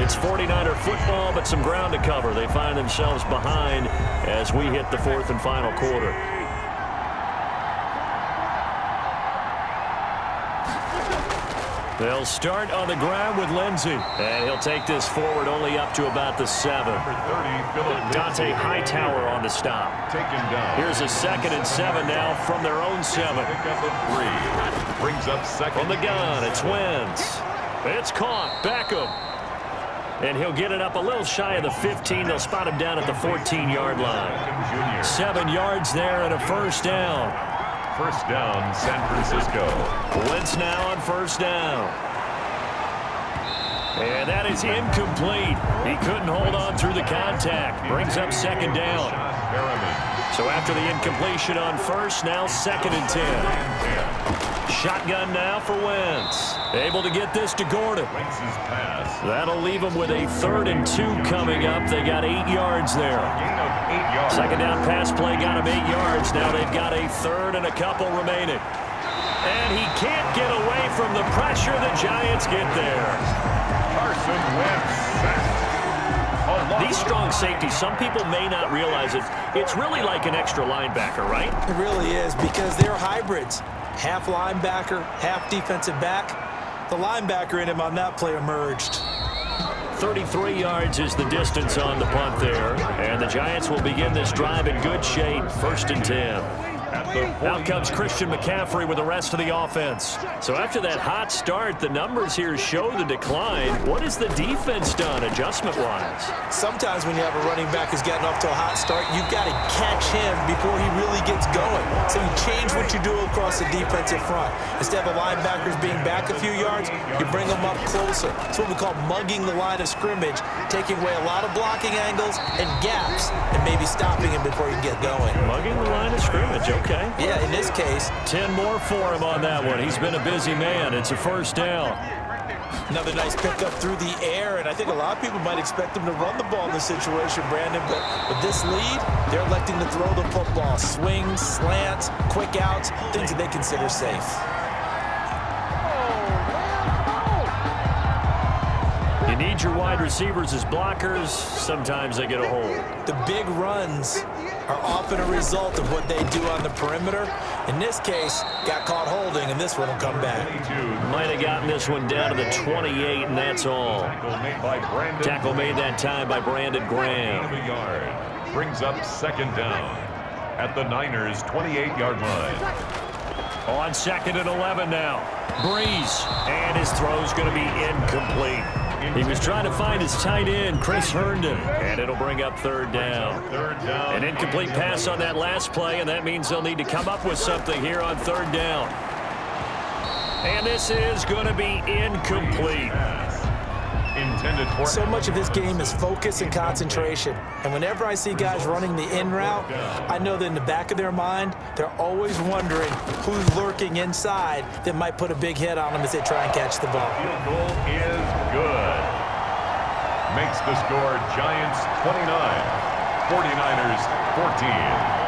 It's 49er football, but some ground to cover. They find themselves behind as we hit the 4th and final quarter. They'll start on the ground with Lindsey. And he'll take this forward only up to about the 7. Dante Hightower on the stop. Taken down. Here's a 2nd and 7 now from their own 7. Pickup of 3. Brings up 2nd. From the gun, it's Wentz. It's caught. Beckham. And he'll get it up a little shy of the 15. They'll spot him down at the 14-yard line. 7 yards there and a first down. First down, San Francisco. Wentz now on first down. And that is incomplete. He couldn't hold on through the contact. Brings up 2nd down. So after the incompletion on first, now 2nd and 10. Shotgun now for Wentz. Able to get this to Gordon. That'll leave them with a 3rd and 2 coming up. They got 8 yards there. 2nd down pass play got him 8 yards. Now they've got a 3rd and a couple remaining. And he can't get away from the pressure. The Giants get there. Carson Wentz sacked. These strong safeties, some people may not realize it. It's really like an extra linebacker, right? It really is because they're hybrids. Half linebacker, half defensive back. The linebacker in him on that play emerged. 33 yards is the distance on the punt there. And the Giants will begin this drive in good shape. 1st and 10. Out comes Christian McCaffrey with the rest of the offense. So after that hot start, the numbers here show the decline. What has the defense done adjustment-wise? Sometimes when you have a running back who's gotten off to a hot start, you've got to catch him before he really gets going. So you change what you do across the defensive front. Instead of the linebackers being back a few yards, you bring them up closer. It's what we call mugging the line of scrimmage, taking away a lot of blocking angles and gaps, and maybe stopping him before you get going. Mugging the line of scrimmage, okay. Yeah, in this case. 10 more for him on that one. He's been a busy man. It's a first down. Another nice pickup through the air, and I think a lot of people might expect him to run the ball in this situation, Brandon, but with this lead, they're electing to throw the football. Swings, slants, quick outs, things that they consider safe. You need your wide receivers as blockers. Sometimes they get a hold. The big runs are often a result of what they do on the perimeter. In this case, got caught holding, and this one will come back. Might have gotten this one down to the 28, and that's all. Tackle made that time by Brandon Graham. Brings up second down at the Niners' 28-yard line. On 2nd and 11 now. Breeze, and his throw's going to be incomplete. He was trying to find his tight end, Chris Herndon, and it'll bring up third down. An incomplete pass on that last play, and that means they'll need to come up with something here on third down. And this is going to be incomplete. So much of this game is focus and concentration. And whenever I see guys running the in route, I know that in the back of their mind, they're always wondering who's lurking inside that might put a big hit on them as they try and catch the ball. Field goal is good. Makes the score Giants 29, 49ers 14.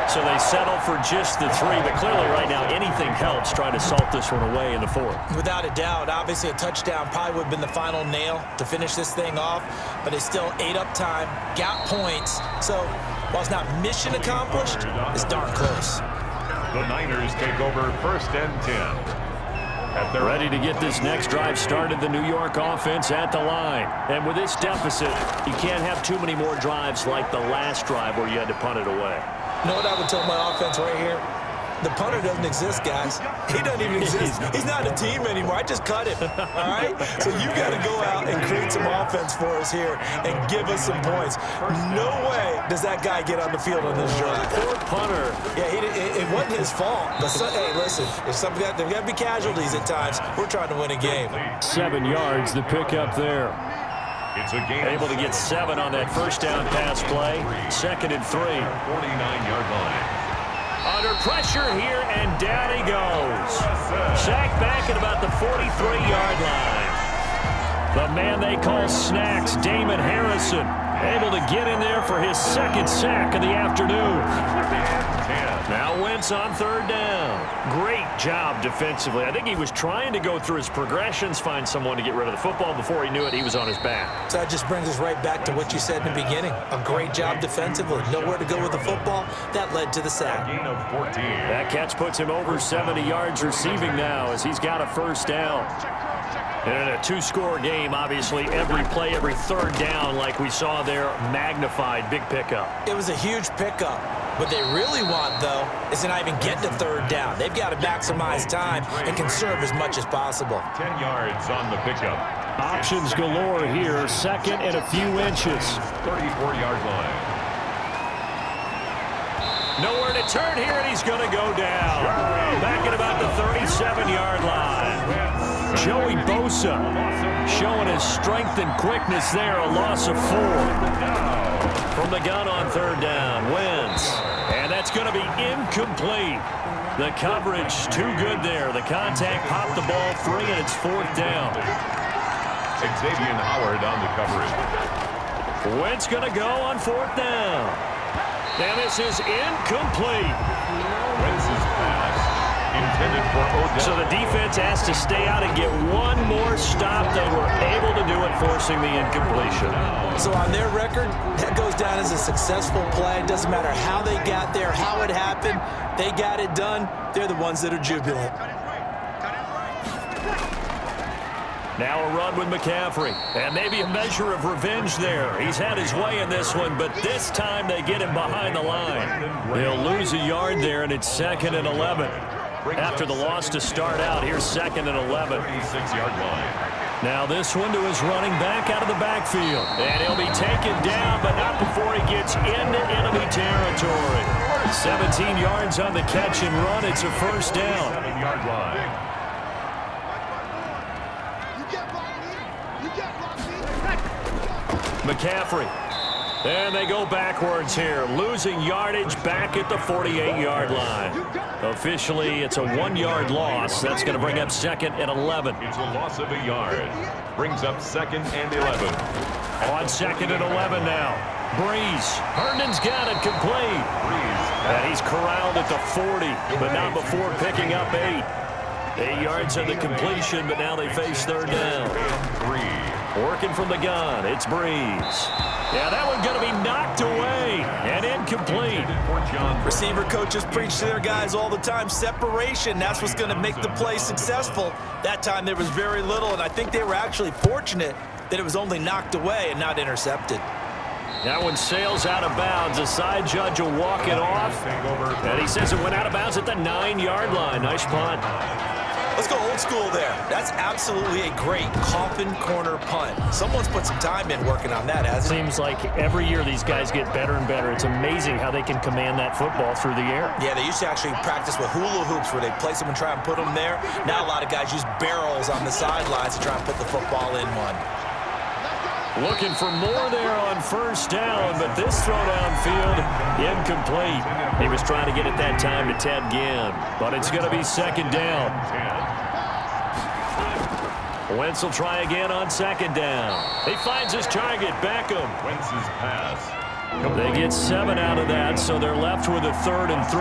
So they settle for just the 3, but clearly right now anything helps trying to salt this one away in the 4th. Without a doubt, obviously a touchdown probably would have been the final nail to finish this thing off, but they still ate up time, got points. So while it's not mission accomplished, it's darn close. The Niners take over 1st and 10. They're ready to get this next drive started. The New York offense at the line. And with this deficit, you can't have too many more drives like the last drive where you had to punt it away. You know what I would tell my offense right here? The punter doesn't exist, guys. He doesn't even exist. He's not a team anymore. I just cut him, all right? So you got to go out and create some offense for us here and give us some points. No way does that guy get on the field on this drive. Poor punter. Yeah, it wasn't his fault. But, hey, listen, there's got to be casualties at times. We're trying to win a game. 7 yards, the pickup there. It's a game able to get 7 on that first down pass play. 2nd and 3. 49-yard line. Under pressure here, and down he goes. Sacked back at about the 43-yard line. The man they call Snacks, Damon Harrison, able to get in there for his 2nd sack of the afternoon. Now Wentz on third down. Great job defensively. I think he was trying to go through his progressions, find someone to get rid of the football. Before he knew it, he was on his back. So that just brings us right back to what you said in the beginning. A great job defensively. Nowhere to go with the football. That led to the sack. Gain of 14. That catch puts him over 70 yards receiving now as he's got a first down. And in a 2-score game, obviously, every play, every third down, like we saw there, magnified. Big pickup. It was a huge pickup. What they really want, though, is to not even get to third down. They've got to maximize time and conserve as much as possible. 10 yards on the pickup. Options galore here. 2nd and a few inches. 34-yard line. Nowhere to turn here, and he's going to go down. Back at about the 37-yard line. Joey Bosa showing his strength and quickness there. A loss of 4. From the gun on third down. Wins. And that's going to be incomplete. The coverage too good there. The contact popped the ball free, and it's 4th down. Xavier Howard on the coverage. Wentz going to go on 4th down. And this is incomplete. Wentz's pass intended for Odell. So the defense has to stay out and get one more stop. They were able to do it, forcing the incompletion. So on their record, that goes down as a successful play. It doesn't matter how they got there, how it happened. They got it done. They're the ones that are jubilant. Now a run with McCaffrey. And maybe a measure of revenge there. He's had his way in this one, but this time they get him behind the line. They'll lose a yard there, and it's 2nd and 11. After the loss to start out, here's 2nd and 11. 36-yard line. Now this one to his running back out of the backfield. And he'll be taken down, but not before he gets into enemy territory. 17 yards on the catch and run. It's a first down. 7-yard line. McCaffrey. And they go backwards here, losing yardage back at the 48-yard line. Officially, it's a 1-yard loss. That's going to bring up 2nd and 11. It's a loss of a yard. Brings up 2nd and 11. On 2nd and 11 now. Breeze. Herndon's got it complete. Breeze. And he's corralled at the 40, but not before picking up 8. 8 yards on the completion, but now they face 3rd down. 3. Working from the gun, it's Breeze. Yeah, that one's going to be knocked away and incomplete. Receiver coaches preach to their guys all the time. Separation, that's what's going to make the play successful. That time there was very little, and I think they were actually fortunate that it was only knocked away and not intercepted. That one sails out of bounds. The side judge will walk it off. And he says it went out of bounds at the 9-yard line. Nice punt. Let's go old school there. That's absolutely a great coffin corner punt. Someone's put some time in working on that, hasn't it? Seems like every year these guys get better and better. It's amazing how they can command that football through the air. Yeah, they used to actually practice with hula hoops where they place them and try and put them there. Now a lot of guys use barrels on the sidelines to try and put the football in one. Looking for more there on first down, but this throw downfield, incomplete. He was trying to get it that time to Ted Ginn, but it's going to be 2nd down. Wentz will try again on 2nd down. He finds his target, Beckham. Wentz's pass. They get 7 out of that, so they're left with a 3rd and 3.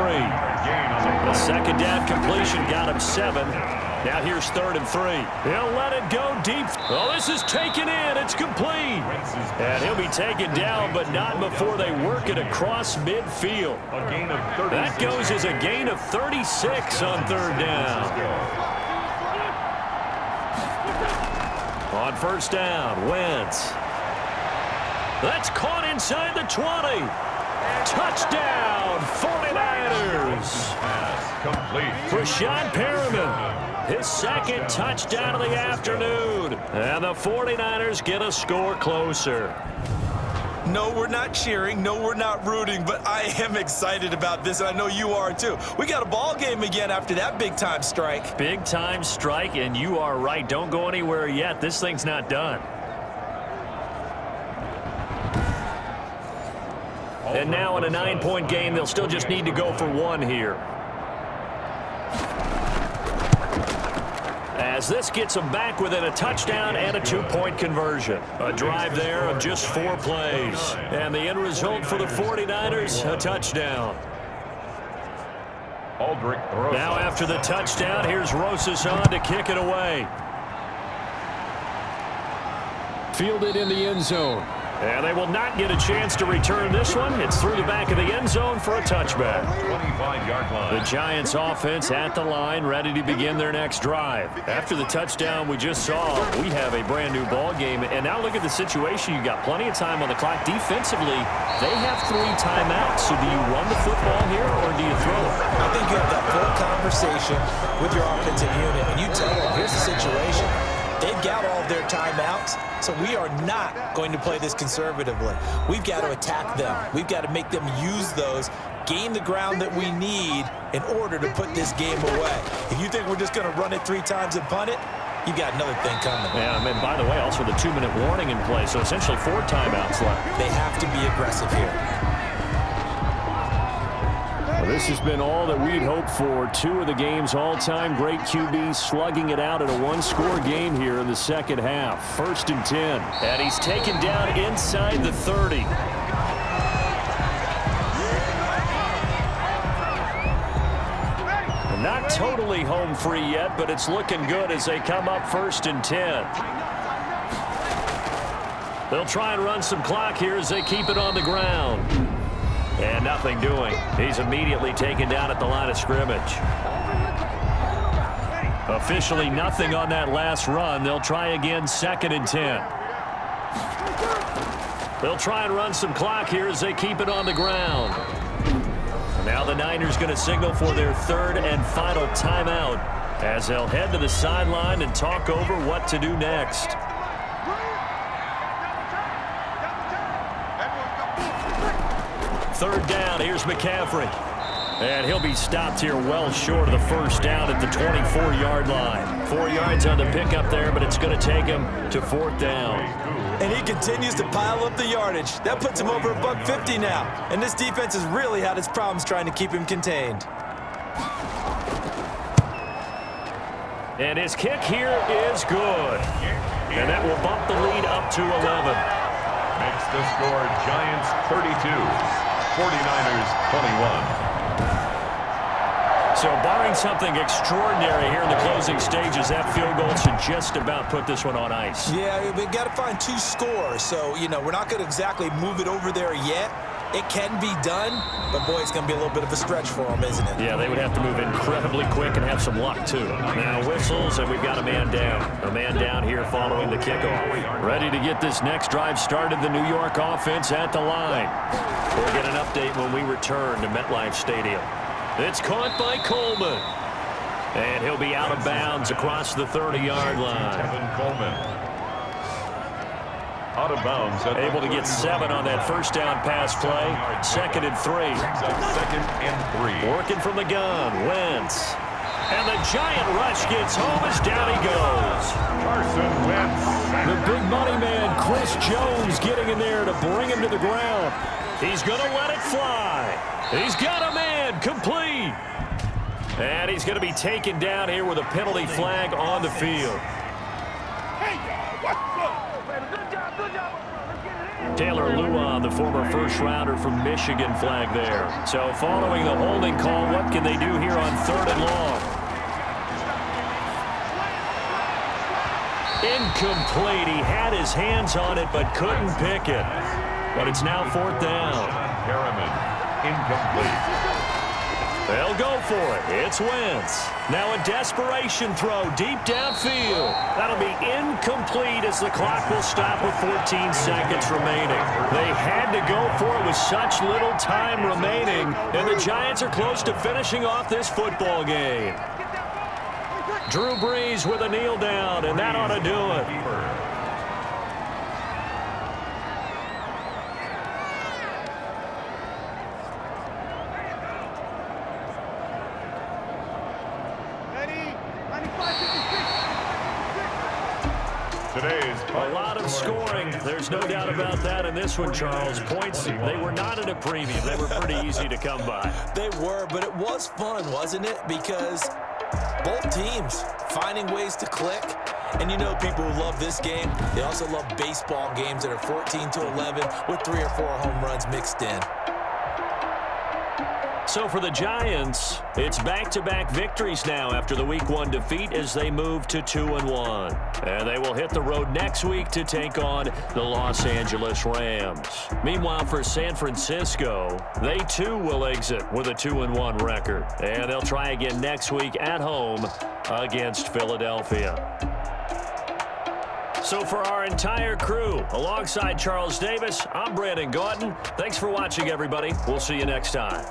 The 2nd down completion got him 7. Now here's 3rd and 3. He'll let it go deep. Oh, this is taken in. It's complete. And he'll be taken down, but not before they work it across midfield. A gain of 36. That goes as a gain of 36 on 3rd down. On first down, Wentz. That's caught inside the 20. Touchdown, 49ers. Pass complete. Rashad Perriman. His 2nd touchdown of the afternoon. And the 49ers get a score closer. No, we're not cheering. No, we're not rooting, but I am excited about this, and I know you are too. We got a ball game again after that big-time strike. Big-time strike, and you are right. Don't go anywhere yet. This thing's not done. And now in a 9-point game, they'll still just need to go for 1 here. As this gets them back within a touchdown and a 2-point conversion. A drive there of just 4 plays. And the end result for the 49ers, a touchdown. Now after the touchdown, here's Rosas on to kick it away. Fielded in the end zone. And they will not get a chance to return this one. It's through the back of the end zone for a touchback. 25-yard line. The Giants offense at the line, ready to begin their next drive. After the touchdown we just saw, we have a brand new ball game. And now look at the situation. You've got plenty of time on the clock. Defensively, they have 3 timeouts. So do you run the football here or do you throw it? I think you have that full conversation with your offensive unit, and you tell them, here's the situation. They've got all of their timeouts, so we are not going to play this conservatively. We've got to attack them. We've got to make them use those, gain the ground that we need in order to put this game away. If you think we're just going to run it 3 times and punt it, you got another thing coming. Yeah, and by the way, also the 2-minute warning in play, so essentially 4 timeouts left. They have to be aggressive here. Well, this has been all that we'd hoped for. 2 of the game's all-time great QBs slugging it out in a 1-score game here in the second half. 1st and 10. And he's taken down inside the 30. Not totally home free yet, but it's looking good as they come up 1st and 10. They'll try and run some clock here as they keep it on the ground. And nothing doing. He's immediately taken down at the line of scrimmage. Officially nothing on that last run. They'll try again, 2nd and 10. They'll try and run some clock here as they keep it on the ground. Now the Niners going to signal for their 3rd and final timeout as they'll head to the sideline and talk over what to do next. Third down, here's McCaffrey. And he'll be stopped here well short of the first down at the 24-yard line. 4 yards on the pickup there, but it's going to take him to 4th down. And he continues to pile up the yardage. That puts him over $150 now. And this defense has really had its problems trying to keep him contained. And his kick here is good. And that will bump the lead up to 11. Makes the score Giants 32, 49ers 21. So barring something extraordinary here in the closing stages, that field goal should just about put this one on ice. Yeah, we got to find 2 scores. So, we're not going to exactly move it over there yet. It can be done, but boy, it's going to be a little bit of a stretch for them, isn't it? Yeah, they would have to move incredibly quick and have some luck, too. Now whistles, and we've got a man down. A man down here following the kickoff. Ready to get this next drive started, the New York offense at the line. We'll get an update when we return to MetLife Stadium. It's caught by Coleman. And he'll be out of bounds across the 30-yard line. Kevin Coleman. Out of bounds. Able to get 7 on that first down pass play. 2nd and 3. 2nd and 3. Working from the gun. Wentz. And the giant rush gets home as down he goes. Carson Wentz. The big money man, Chris Jones, getting in there to bring him to the ground. He's going to let it fly. He's got a man complete. And he's going to be taken down here with a penalty flag on the field. Taylor Lewan, the former first-rounder from Michigan, flag there. So following the holding call, what can they do here on 3rd and long? Incomplete. He had his hands on it but couldn't pick it. But it's now 4th down. Harriman. Incomplete. They'll go for it. It's Wentz. Now a desperation throw deep downfield. That'll be incomplete as the clock will stop with 14 seconds remaining. They had to go for it with such little time remaining, and the Giants are close to finishing off this football game. Drew Brees with a kneel down, and that ought to do it. A lot of scoring. There's no doubt about that in this one, Charles. Points, they were not at a premium. They were pretty easy to come by. They were, but it was fun, wasn't it? Because both teams finding ways to click. And people who love this game, they also love baseball games that are 14-11 with 3 or 4 home runs mixed in. So for the Giants, it's back-to-back victories now after the Week 1 defeat as they move to 2-1. And they will hit the road next week to take on the Los Angeles Rams. Meanwhile, for San Francisco, they too will exit with a 2-1 record. And they'll try again next week at home against Philadelphia. So for our entire crew, alongside Charles Davis, I'm Brandon Gautin. Thanks for watching, everybody. We'll see you next time.